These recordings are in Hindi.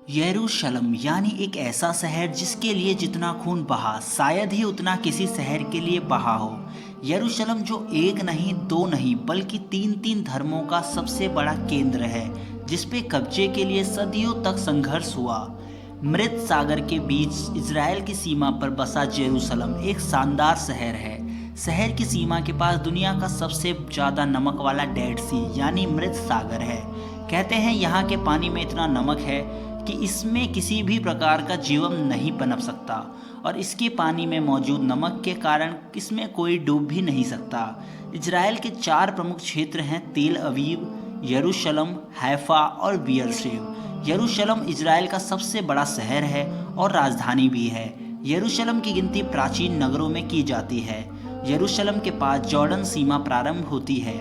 यरूशलेम यानी एक ऐसा शहर जिसके लिए जितना खून बहा शायद ही उतना किसी शहर के लिए बहा हो। यरूशलेम जो एक नहीं दो नहीं बल्कि तीन तीन धर्मों का सबसे बड़ा केंद्र है, जिसपे कब्जे के लिए सदियों तक संघर्ष हुआ। मृत सागर के बीच इज़राइल की सीमा पर बसा यरूशलेम एक शानदार शहर है। शहर की सीमा के पास दुनिया का सबसे ज़्यादा नमक वाला डेड सी यानी मृत सागर है। कहते हैं यहाँ के पानी में इतना नमक है कि इसमें किसी भी प्रकार का जीवन नहीं पनप सकता, और इसके पानी में मौजूद नमक के कारण इसमें कोई डूब भी नहीं सकता। इजराइल के चार प्रमुख क्षेत्र हैं: तेल अवीव, यरूशलेम, हैफा और बियरशेव। यरूशलेम इजराइल का सबसे बड़ा शहर है और राजधानी भी है। यरूशलेम की गिनती प्राचीन नगरों में की जाती है। यरूशलेम के पास जॉर्डन सीमा प्रारंभ होती है।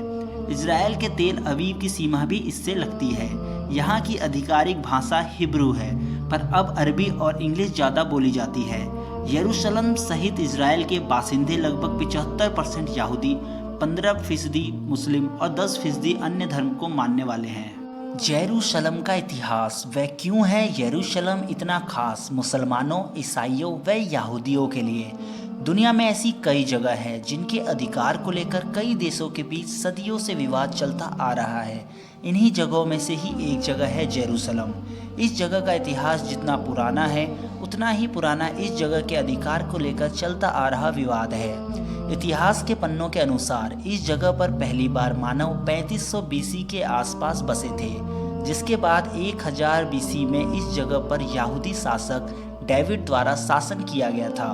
इजराइल के तेल अवीव की सीमा भी इससे लगती है। यहाँ की आधिकारिक भाषा हिब्रू है, पर अब अरबी और इंग्लिश ज़्यादा बोली जाती है। यरूशलेम सहित इजराइल के बासिंदे लगभग 75% यहूदी, 15% मुस्लिम और 10% अन्य धर्म को मानने वाले हैं। यरूशलेम का इतिहास। वह क्यों है यरूशलेम इतना खास मुसलमानों, ईसाइयों व यहूदियों के लिए? दुनिया में ऐसी कई जगह हैं जिनके अधिकार को लेकर कई देशों के बीच सदियों से विवाद चलता आ रहा है। इन्हीं जगहों में से ही एक जगह है यरूशलेम। इस जगह का इतिहास जितना पुराना है उतना ही पुराना इस जगह के अधिकार को लेकर चलता आ रहा विवाद है। इतिहास के पन्नों के अनुसार इस जगह पर पहली बार मानव 3500 बीसी के आसपास बसे थे, जिसके बाद 1000 बीसी में इस जगह पर यहूदी शासक डेविड द्वारा शासन किया गया था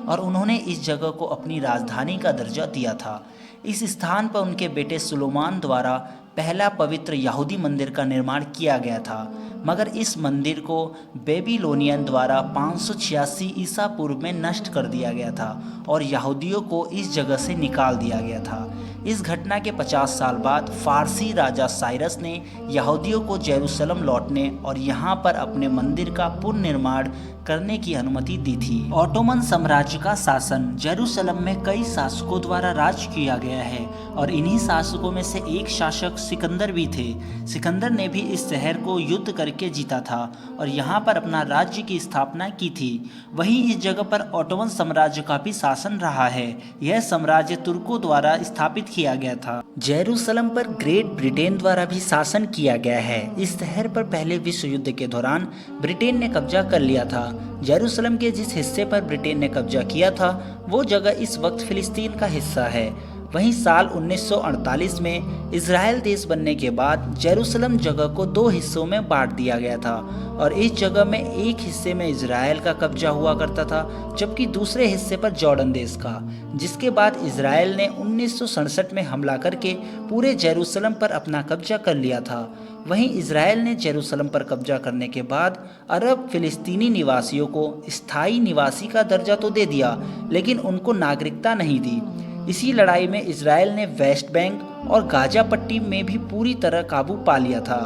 और उन्होंने इस जगह को अपनी राजधानी का दर्जा दिया था। इस स्थान पर उनके बेटे सुलेमान द्वारा पहला पवित्र यहूदी मंदिर का निर्माण किया गया था, मगर इस मंदिर को बेबीलोनियन द्वारा 586 ईसा पूर्व में नष्ट कर दिया गया था और यहूदियों को इस जगह से निकाल दिया गया था। इस घटना के 50 साल बाद फारसी राजा साइरस ने यहूदियों को यरूशलेम लौटने और यहाँ पर अपने मंदिर का पुनर्निर्माण करने की अनुमति दी थी। ऑटोमन साम्राज्य का शासन। यरूशलेम में कई शासकों द्वारा राज किया गया है और इन्हीं शासकों में से एक शासक सिकंदर भी थे। सिकंदर ने भी इस शहर को युद्ध करके जीता था और यहाँ पर अपना राज्य की स्थापना की थी। वहीं इस जगह पर ऑटोमन साम्राज्य का भी शासन रहा है। यह साम्राज्य तुर्कों द्वारा स्थापित किया गया था। यरूशलेम पर ग्रेट ब्रिटेन द्वारा भी शासन किया गया है। इस शहर पर पहले विश्व युद्ध के दौरान ब्रिटेन ने कब्जा कर लिया था। यरूशलेम के जिस हिस्से पर ब्रिटेन ने कब्जा किया था वो जगह इस वक्त फिलिस्तीन का हिस्सा है। वहीं साल 1948 में इजराइल देश बनने के बाद यरूशलेम जगह को दो हिस्सों में बांट दिया गया था और इस जगह में एक हिस्से में इजराइल का कब्जा हुआ करता था, जबकि दूसरे हिस्से पर जॉर्डन देश का। जिसके बाद इजराइल ने 1967 में हमला करके पूरे यरूशलेम पर अपना कब्जा कर लिया था। वहीं इजराइल ने यरूशलेम पर कब्जा करने के बाद अरब फिलिस्तीनी निवासियों को स्थायी निवासी का दर्जा तो दे दिया, लेकिन उनको नागरिकता नहीं दी। इसी लड़ाई में इजराइल ने वेस्ट बैंक और गाजा पट्टी में भी पूरी तरह काबू पा लिया था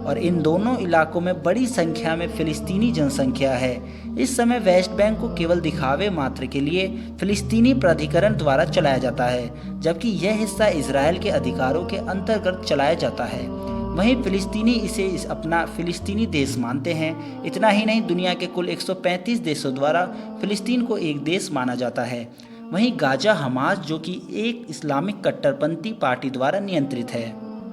और इन दोनों इलाकों में बड़ी संख्या में फिलिस्तीनी जनसंख्या है। इस समय वेस्ट बैंक को केवल दिखावे मात्र के लिए फिलिस्तीनी प्राधिकरण द्वारा चलाया जाता है, जबकि यह हिस्सा इजराइल के अधिकारों के अंतर्गत चलाया जाता है। वहीं फिलिस्तीनी इसे अपना फिलिस्तीनी देश मानते हैं। इतना ही नहीं, दुनिया के कुल 135 देशों द्वारा फिलिस्तीन को एक देश माना जाता है। वहीं गाजा हमास, जो कि एक इस्लामिक कट्टरपंथी पार्टी द्वारा नियंत्रित है।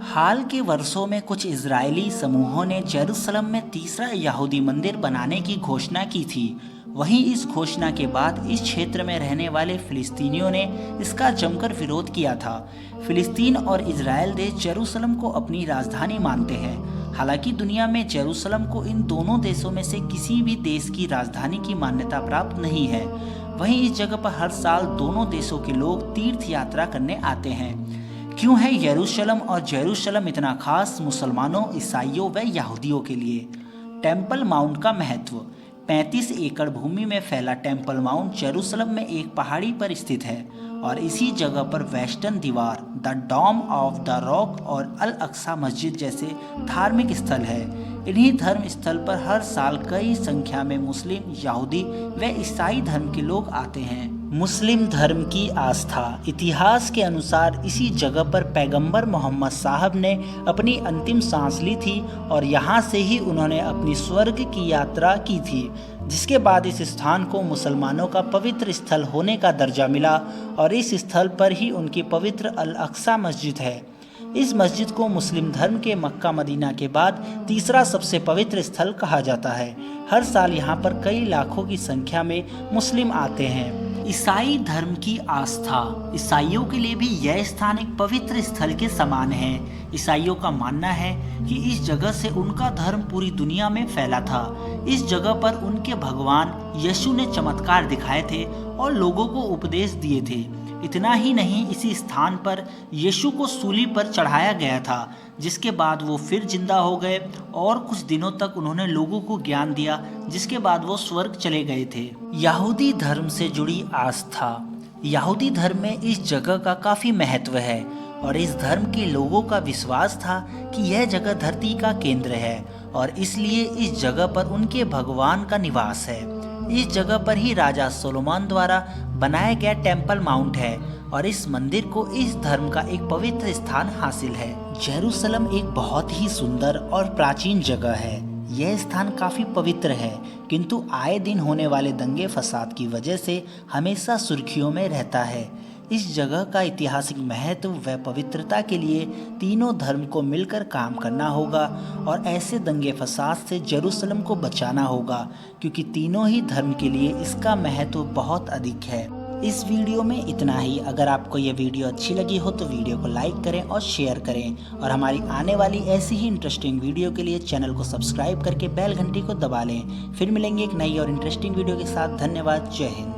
हाल के वर्षों में कुछ इजरायली समूहों ने यरूशलेम में तीसरा यहूदी मंदिर बनाने की घोषणा की थी। वहीं इस घोषणा के बाद इस क्षेत्र में रहने वाले फिलिस्तीनियों ने इसका जमकर विरोध किया था। फिलिस्तीन और इजराइल देश यरूशलेम को अपनी राजधानी मानते हैं। हालांकि दुनिया में यरूशलेम को इन दोनों देशों में से किसी भी देश की राजधानी की मान्यता प्राप्त नहीं है। वहीं इस जगह पर हर साल दोनों देशों के लोग तीर्थ यात्रा करने आते हैं। क्यों है यरूशलेम और यरूशलेम इतना खास मुसलमानों, ईसाइयों व यहूदियों के लिए? टेम्पल माउंट का महत्व। 35 एकड़ भूमि में फैला टेम्पल माउंट यरूशलेम में एक पहाड़ी पर स्थित है और इसी जगह पर वेस्टर्न दीवार, the dome of the rock और अल अक्सा मस्जिद जैसे धार्मिक स्थल है। इन्हीं धर्म स्थल पर हर साल कई संख्या में मुस्लिम, यहूदी व ईसाई धर्म के लोग आते हैं। मुस्लिम धर्म की आस्था। इतिहास के अनुसार इसी जगह पर पैगंबर मोहम्मद साहब ने अपनी अंतिम सांस ली थी और यहाँ से ही उन्होंने अपनी स्वर्ग की यात्रा की थी, जिसके बाद इस स्थान को मुसलमानों का पवित्र स्थल होने का दर्जा मिला और इस स्थल पर ही उनकी पवित्र अल अक्सा मस्जिद है। इस मस्जिद को मुस्लिम धर्म के मक्का मदीना के बाद तीसरा सबसे पवित्र स्थल कहा जाता है। हर साल यहाँ पर कई लाखों की संख्या में मुस्लिम आते हैं। ईसाई धर्म की आस्था। ईसाइयों के लिए भी यह स्थान एक पवित्र स्थल के समान है। ईसाइयों का मानना है कि इस जगह से उनका धर्म पूरी दुनिया में फैला था। इस जगह पर उनके भगवान यीशु ने चमत्कार दिखाए थे और लोगों को उपदेश दिए थे। इतना ही नहीं, इसी स्थान पर यीशु को सूली पर चढ़ाया गया था, जिसके बाद वो फिर जिंदा हो गए और कुछ दिनों तक उन्होंने लोगों को ज्ञान दिया, जिसके बाद वो स्वर्ग चले गए थे। यहूदी धर्म से जुड़ी आस्था। यहूदी धर्म में इस जगह का काफ़ी महत्व है और इस धर्म के लोगों का विश्वास था कि यह जगह धरती का केंद्र है और इसलिए इस जगह पर उनके भगवान का निवास है। इस जगह पर ही राजा सोलोमन द्वारा बनाया गया टेम्पल माउंट है और इस मंदिर को इस धर्म का एक पवित्र स्थान हासिल है। जेरूसलम एक बहुत ही सुंदर और प्राचीन जगह है। यह स्थान काफ़ी पवित्र है, किंतु आए दिन होने वाले दंगे फसाद की वजह से हमेशा सुर्खियों में रहता है। इस जगह का ऐतिहासिक महत्व व पवित्रता के लिए तीनों धर्म को मिलकर काम करना होगा और ऐसे दंगे फसाद से जेरूसलम को बचाना होगा, क्योंकि तीनों ही धर्म के लिए इसका महत्व बहुत अधिक है। इस वीडियो में इतना ही। अगर आपको ये वीडियो अच्छी लगी हो तो वीडियो को लाइक करें और शेयर करें और हमारी आने वाली ऐसी ही इंटरेस्टिंग वीडियो के लिए चैनल को सब्सक्राइब करके बेल घंटी को दबा लें। फिर मिलेंगे एक नई और इंटरेस्टिंग वीडियो के साथ। धन्यवाद। जय हिंद।